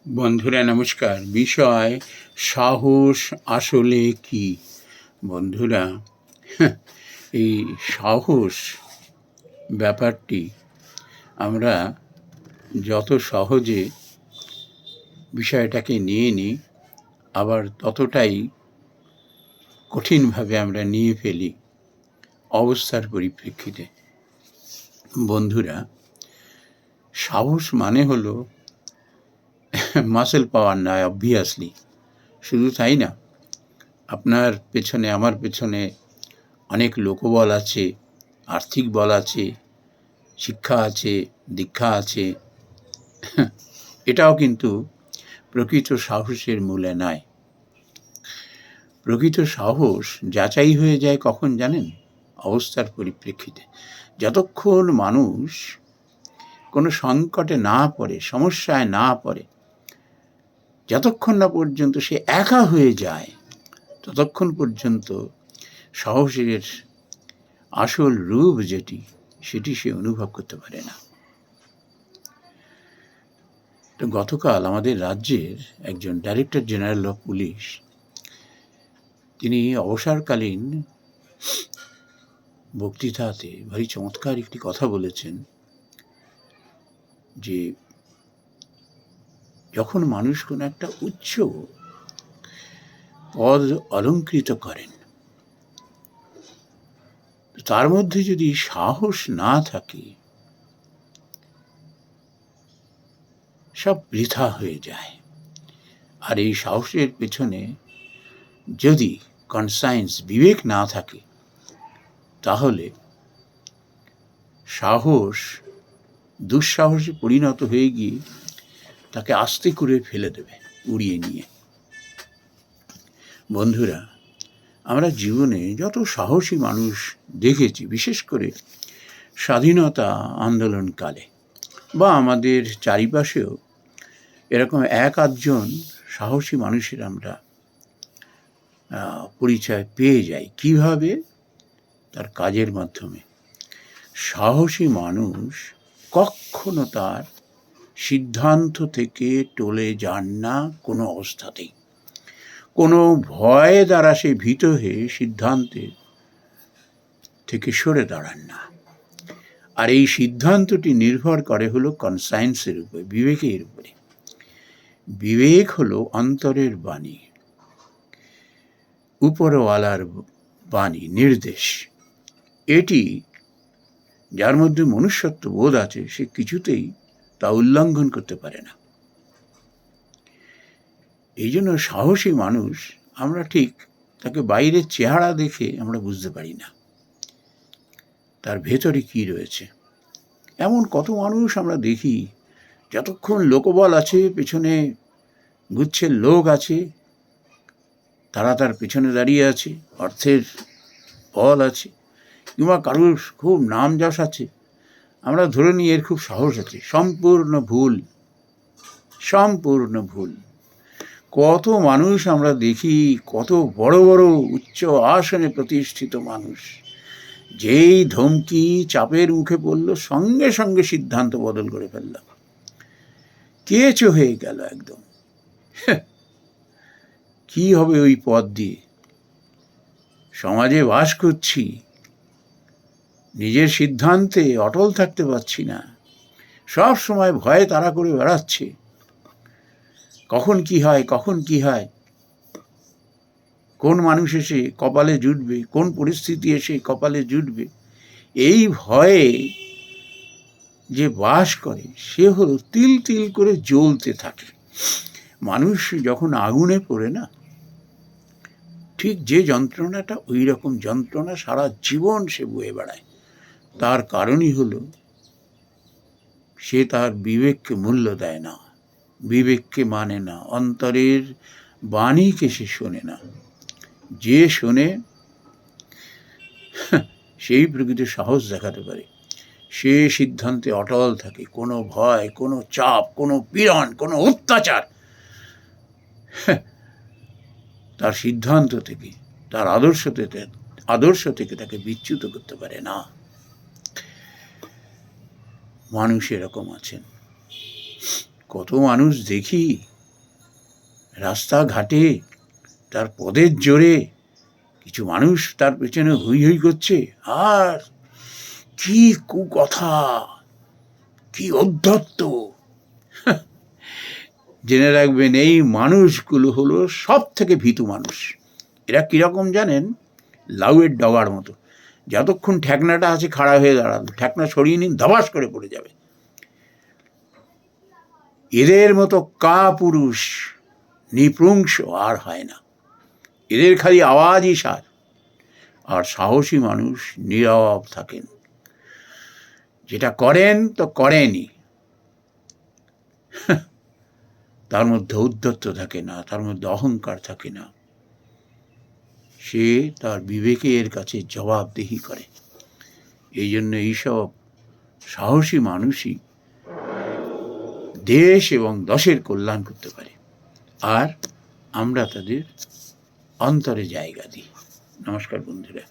বন্ধুরা নমস্কার। বিষয় সাহস আসলে কি? বন্ধুরা, এই সাহস ব্যাপারটি আমরা যত সহজে বিষয়টাকে নিয়ে নিই, আবার ততটাই কঠিনভাবে আমরা নিয়ে ফেলি অবস্থার পরিপ্রেক্ষিতে। বন্ধুরা, সাহস মানে হলো মাসেল পাওয়ার নয়, অবভিয়াসলি। শুধু তাই না, আপনার পেছনে আমার পেছনে অনেক লোকবল আছে, আর্থিক বল আছে, শিক্ষা আছে, দীক্ষা আছে। এটাও কিন্তু প্রকৃত সাহসের মূলে নয়। প্রকৃত সাহস যাচাই হয়ে যায় কখন জানেন? অবস্থার পরিপ্রেক্ষিতে। যতক্ষণ মানুষ কোনো সংকটে না পড়ে, সমস্যায় না পড়ে, যতক্ষণ না পর্যন্ত সে একা হয়ে যায়, ততক্ষণ পর্যন্ত সাহসের আসল রূপ সেটি সে অনুভব করতে পারে না। তো গতকাল আমাদের রাজ্যের একজন ডাইরেক্টর জেনারেল অফ পুলিশ, তিনি অবসরকালীন বক্তৃতাতে ভারী চমৎকার একটি কথা বলেছেন যে যখন মানুষ কোনো একটা উচ্চ পদ অলঙ্কৃত করেন, তার মধ্যে যদি সাহস না থাকে, সব বৃথা হয়ে যায়। আর এই সাহসের পেছনে যদি কনসায়েন্স, বিবেক না থাকে, তাহলে সাহস দুঃসাহসে পরিণত হয়ে গিয়ে তাকে আস্তে করে ফেলে দেবে, উড়িয়ে নিয়ে। বন্ধুরা, আমরা জীবনে যত সাহসী মানুষ দেখেছি, বিশেষ করে স্বাধীনতা আন্দোলনকালে, বা আমাদের চারিপাশেও এরকম এক আধজন সাহসী মানুষের আমরা পরিচয় পেয়ে যাই। কিভাবে? তার কাজের মাধ্যমে। সাহসী মানুষ কখনো তার সিদ্ধান্ত থেকে টলে যান না, কোনো অবস্থাতেই। কোনো ভয় দ্বারা সে ভীত হয়ে সিদ্ধান্তের থেকে সরে দাঁড়ান না। আর এই সিদ্ধান্তটি নির্ভর করে হলো কনসায়েন্সের উপরে, বিবেকের উপরে। বিবেক হলো অন্তরের বাণী, উপরওয়ালার বাণী, নির্দেশ। এটি যার মধ্যে মনুষ্যত্ব বোধ আছে, সে কিছুতেই তা উল্লঙ্ঘন করতে পারে না। এই জন্য সাহসী মানুষ, আমরা ঠিক তাকে বাইরের চেহারা দেখে আমরা বুঝতে পারি না তার ভেতরে কি রয়েছে। এমন কত মানুষ আমরা দেখি, যতক্ষণ লোকবল আছে, পেছনে গুচ্ছের লোক আছে, তারা তার পেছনে দাঁড়িয়ে আছে, অর্থের বল আছে, কিংবা কারুর খুব নাম যশ আছে, আমরা ধরে নিই এর খুব সাহস আছে। সম্পূর্ণ ভুল, সম্পূর্ণ ভুল। কত মানুষ আমরা দেখি, কত বড় বড় উচ্চ আসনে প্রতিষ্ঠিত মানুষ, যেই ধমকি, চাপের মুখে পড়ল, সঙ্গে সঙ্গে সিদ্ধান্ত বদল করে ফেলল, কেঁচো হয়ে গেল একদম। কি হবে ওই পদ দিয়ে? সমাজে বাস করছি, নিজের সিদ্ধান্তে অটল থাকতে পারছি না, সব সময় ভয়ে তাড়া করে বেড়াচ্ছে, কখন কি হয়, কখন কি হয়, কোন মানুষ এসে কপালে জুটবে, কোন পরিস্থিতি এসে কপালে জুটবে, এই ভয়ে যে বাস করে, সে হলো তিল তিল করে জ্বলতে থাকে। মানুষ যখন আগুনে পড়ে না, ঠিক যে যন্ত্রণাটা, ওই রকম যন্ত্রণা সারা জীবন সে বয়ে বেড়ায়। তার কারণই হলো সে তার বিবেককে মূল্য দেয় না, বিবেককে মানে না, অন্তরের বাণীকে সে শোনে না। যে শোনে, সেই প্রকৃত সাহস দেখাতে পারে। সে সিদ্ধান্তে অটল থাকে, কোনো ভয়, কোনো চাপ, কোনো পীড়ন, কোনো অত্যাচার তার সিদ্ধান্ত থেকে, তার আদর্শ থেকে তাকে বিচ্যুত করতে পারে না। মানুষ এরকম আছেন, কত মানুষ দেখি রাস্তাঘাটে তার পদের জোরে কিছু মানুষ তার পেছনে হই হই করছে, আর কি কুকথা, কি অধ্যত্ত। জেনে রাখবেন, এই মানুষগুলো হলো সব থেকে ভীতু মানুষ। এরা কীরকম জানেন? লাউয়ের ডগার মতো। যতক্ষণ ঠ্যাকনাটা আছে খাড়া হয়ে দাঁড়ালো, ঠ্যাকনা সরিয়ে নিন, ধবাস করে পড়ে যাবে। এদের মতো কাপুরুষ নিপুংস আর হয় না। এদের খালি আওয়াজই সার। আর সাহসী মানুষ নীরব থাকেন, যেটা করেন তো করেনি, তার মধ্যে ঔদ্ধত্য থাকে না, তার মধ্যে অহংকার থাকে না। সে তার বিবেকের কাছে জবাবদিহি করে। এই জন্য এইসব সাহসী মানুষই দেশ এবং দশের কল্যাণ করতে পারে, আর আমরা তাদের অন্তরে জায়গা দিই। নমস্কার বন্ধুরা।